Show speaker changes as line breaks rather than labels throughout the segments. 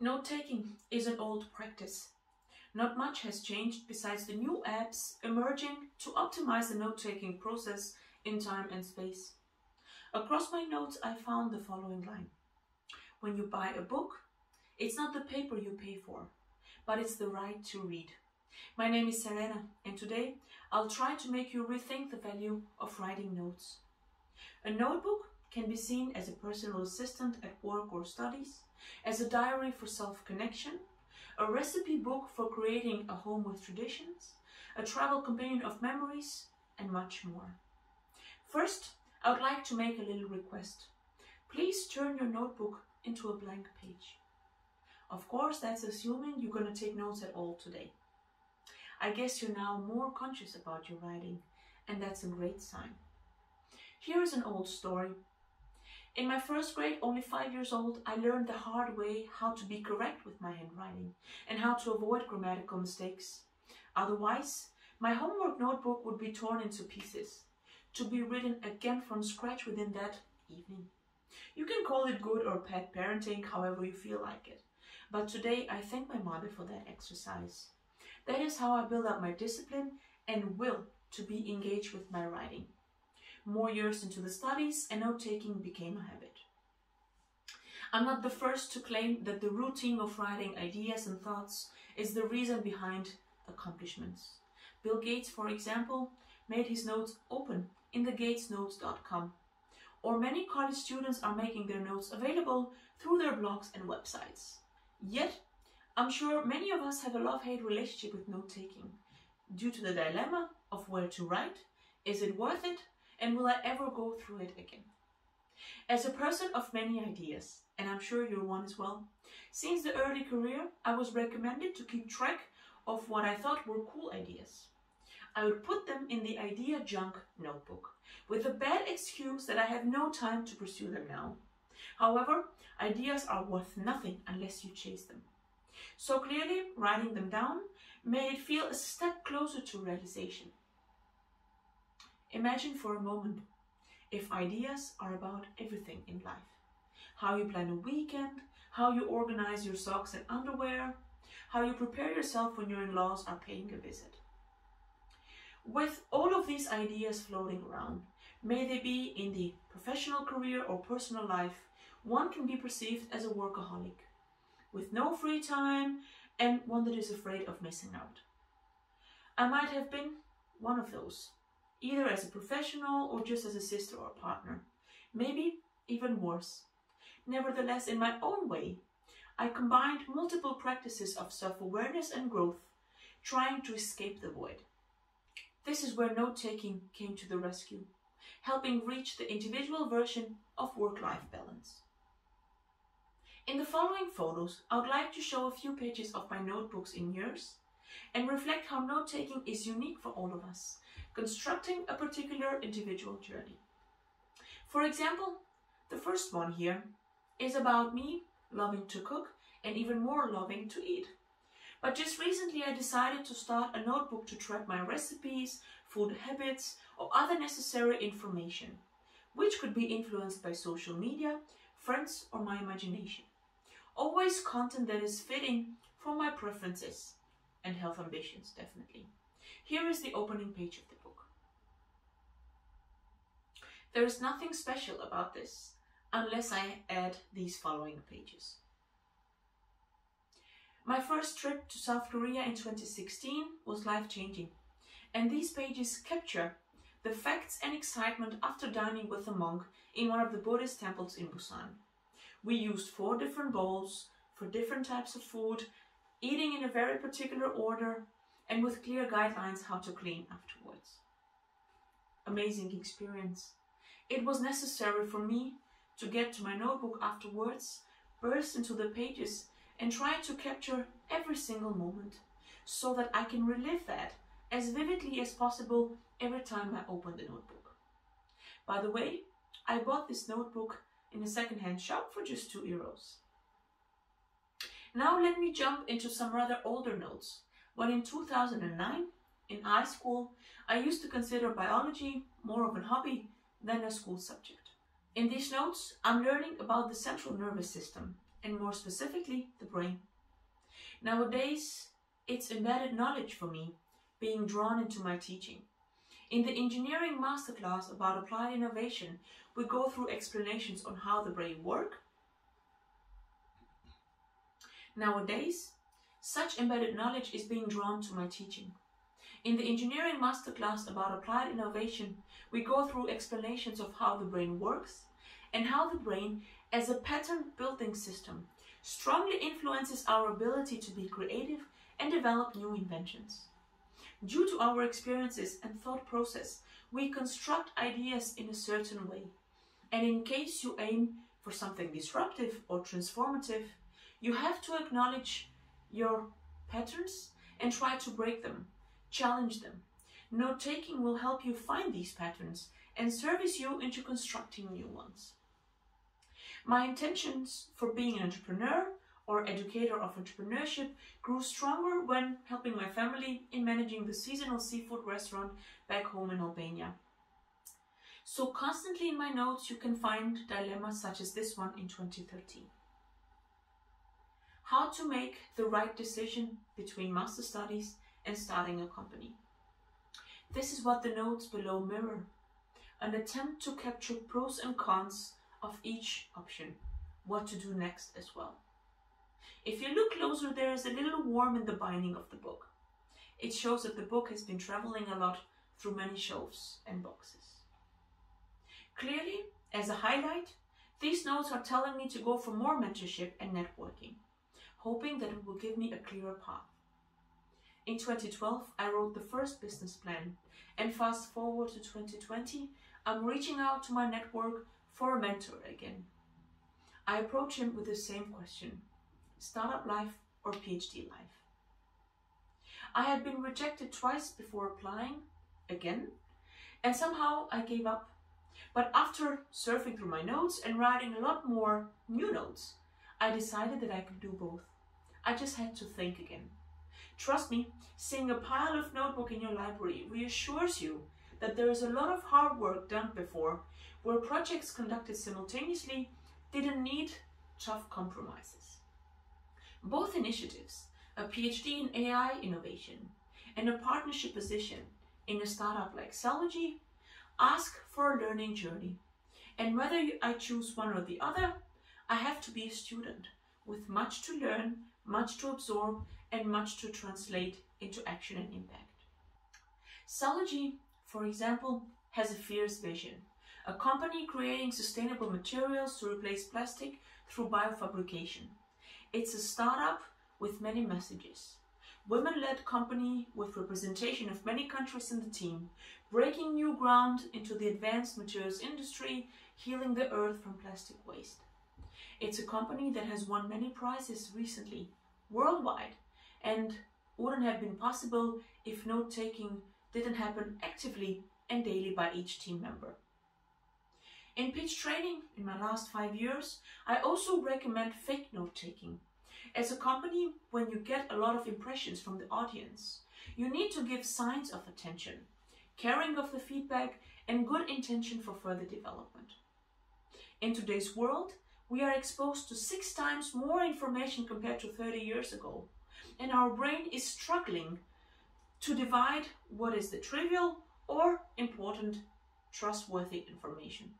Note-taking is an old practice. Not much has changed besides the new apps emerging to optimize the note-taking process in time and space. Across my notes, I found the following line. When you buy a book, it's not the paper you pay for, but it's the right to read. My name is Serena, and today I'll try to make you rethink the value of writing notes. A notebook can be seen as a personal assistant at work or studies, as a diary for self-connection, a recipe book for creating a home with traditions, a travel companion of memories, and much more. First, I would like to make a little request. Please turn your notebook into a blank page. Of course, that's assuming you're going to take notes at all today. I guess you're now more conscious about your writing, and that's a great sign. Here is an old story. In my first grade, only 5 years old, I learned the hard way how to be correct with my handwriting and how to avoid grammatical mistakes. Otherwise, my homework notebook would be torn into pieces, to be written again from scratch within that evening. You can call it good or bad parenting, however you feel like it. But today I thank my mother for that exercise. That is how I build up my discipline and will to be engaged with my writing. More years into the studies and note-taking became a habit. I'm not the first to claim that the routine of writing ideas and thoughts is the reason behind accomplishments. Bill Gates, for example, made his notes open in the gatesnotes.com. Or many college students are making their notes available through their blogs and websites. Yet, I'm sure many of us have a love-hate relationship with note-taking due to the dilemma of where to write, is it worth it, and will I ever go through it again? As a person of many ideas, and I'm sure you're one as well, since the early career I was recommended to keep track of what I thought were cool ideas. I would put them in the idea junk notebook, with the bad excuse that I have no time to pursue them now. However, ideas are worth nothing unless you chase them. So clearly, writing them down made it feel a step closer to realization. Imagine for a moment if ideas are about everything in life. How you plan a weekend, how you organize your socks and underwear, how you prepare yourself when your in-laws are paying a visit. With all of these ideas floating around, may they be in the professional career or personal life, one can be perceived as a workaholic, with no free time and one that is afraid of missing out. I might have been one of those, either as a professional or just as a sister or partner, maybe even worse. Nevertheless, in my own way, I combined multiple practices of self-awareness and growth, trying to escape the void. This is where note-taking came to the rescue, helping reach the individual version of work-life balance. In the following photos, I would like to show a few pages of my notebooks in years and reflect how note-taking is unique for all of us, constructing a particular individual journey. For example, the first one here is about me loving to cook and even more loving to eat. But just recently I decided to start a notebook to track my recipes, food habits, or other necessary information, which could be influenced by social media, friends, or my imagination. Always content that is fitting for my preferences and health ambitions, definitely. Here is the opening page of the book. There is nothing special about this unless I add these following pages. My first trip to South Korea in 2016 was life-changing, and these pages capture the facts and excitement after dining with a monk in one of the Buddhist temples in Busan. We used 4 different bowls for different types of food, eating in a very particular order, and with clear guidelines how to clean afterwards. Amazing experience. It was necessary for me to get to my notebook afterwards, burst into the pages, and try to capture every single moment so that I can relive that as vividly as possible every time I open the notebook. By the way, I bought this notebook in a second-hand shop for just €2. Now let me jump into some rather older notes. When in 2009, in high school, I used to consider biology more of a hobby than a school subject. In these notes, I'm learning about the central nervous system and more specifically, the brain. Nowadays, it's embedded knowledge for me, being drawn into my teaching. In the engineering masterclass about applied innovation, we go through explanations on how the brain works. Nowadays, such embedded knowledge is being drawn to my teaching. In the engineering masterclass about applied innovation, we go through explanations of how the brain works and how the brain, as a pattern building system, strongly influences our ability to be creative and develop new inventions. Due to our experiences and thought process, we construct ideas in a certain way. And in case you aim for something disruptive or transformative, you have to acknowledge your patterns and try to break them, challenge them. Note-taking will help you find these patterns and service you into constructing new ones. My intentions for being an entrepreneur or educator of entrepreneurship grew stronger when helping my family in managing the seasonal seafood restaurant back home in Albania. So constantly in my notes you can find dilemmas such as this one in 2013. How to make the right decision between master studies and starting a company. This is what the notes below mirror, an attempt to capture pros and cons of each option, what to do next as well. If you look closer, there is a little worm in the binding of the book. It shows that the book has been traveling a lot through many shelves and boxes. Clearly, as a highlight, these notes are telling me to go for more mentorship and networking, hoping that it will give me a clearer path. In 2012, I wrote the first business plan, and fast forward to 2020, I'm reaching out to my network for a mentor again. I approach him with the same question: startup life or PhD life? I had been rejected twice before applying again, and somehow I gave up. But after surfing through my notes and writing a lot more new notes, I decided that I could do both. I just had to think again. Trust me, seeing a pile of notebook in your library reassures you that there is a lot of hard work done before, where projects conducted simultaneously didn't need tough compromises. Both initiatives, a PhD in AI innovation and a partnership position in a startup like TEDxAUBG, ask for a learning journey. And whether I choose one or the other, I have to be a student with much to learn, much to absorb, and much to translate into action and impact. TEDxAUBG, for example, has a fierce vision. A company creating sustainable materials to replace plastic through biofabrication. It's a startup with many messages. Women-led company with representation of many countries in the team, breaking new ground into the advanced materials industry, healing the earth from plastic waste. It's a company that has won many prizes recently, worldwide, and wouldn't have been possible if note-taking didn't happen actively and daily by each team member. In pitch training in my last 5 years, I also recommend fake note-taking. As a company, when you get a lot of impressions from the audience, you need to give signs of attention, caring of the feedback, and good intention for further development. In today's world, we are exposed to 6 times more information compared to 30 years ago, and our brain is struggling to divide what is the trivial or important, trustworthy information.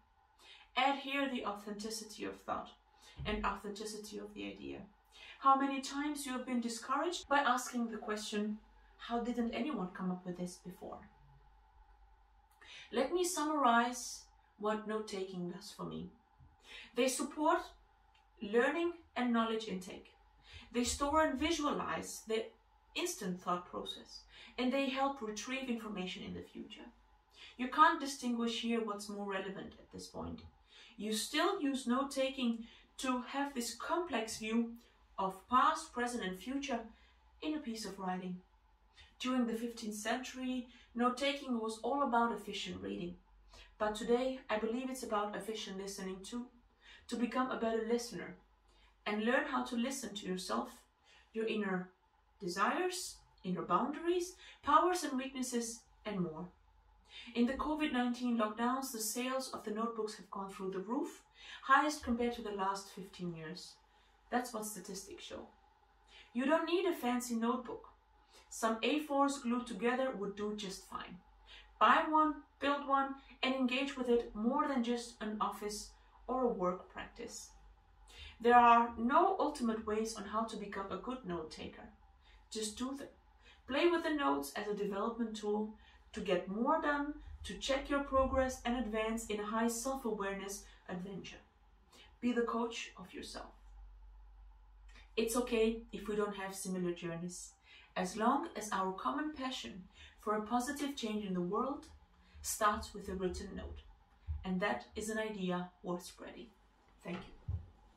Add here the authenticity of thought and authenticity of the idea. How many times you have been discouraged by asking the question, how didn't anyone come up with this before? Let me summarize what note-taking does for me. They support learning and knowledge intake. They store and visualize the instant thought process, and they help retrieve information in the future. You can't distinguish here what's more relevant at this point. You still use note-taking to have this complex view of past, present and future in a piece of writing. During the 15th century, note-taking was all about efficient reading. But today, I believe it's about efficient listening too, to become a better listener and learn how to listen to yourself, your inner desires, inner boundaries, powers and weaknesses, and more. In the COVID-19 lockdowns, the sales of the notebooks have gone through the roof, highest compared to the last 15 years. That's what statistics show. You don't need a fancy notebook. Some A4s glued together would do just fine. Buy one, build one, and engage with it more than just an office or a work practice. There are no ultimate ways on how to become a good note taker. Just do them. Play with the notes as a development tool to get more done, to check your progress and advance in a high self-awareness adventure. Be the coach of yourself. It's okay if we don't have similar journeys, as long as our common passion for a positive change in the world starts with a written note. And that is an idea worth spreading. Thank you.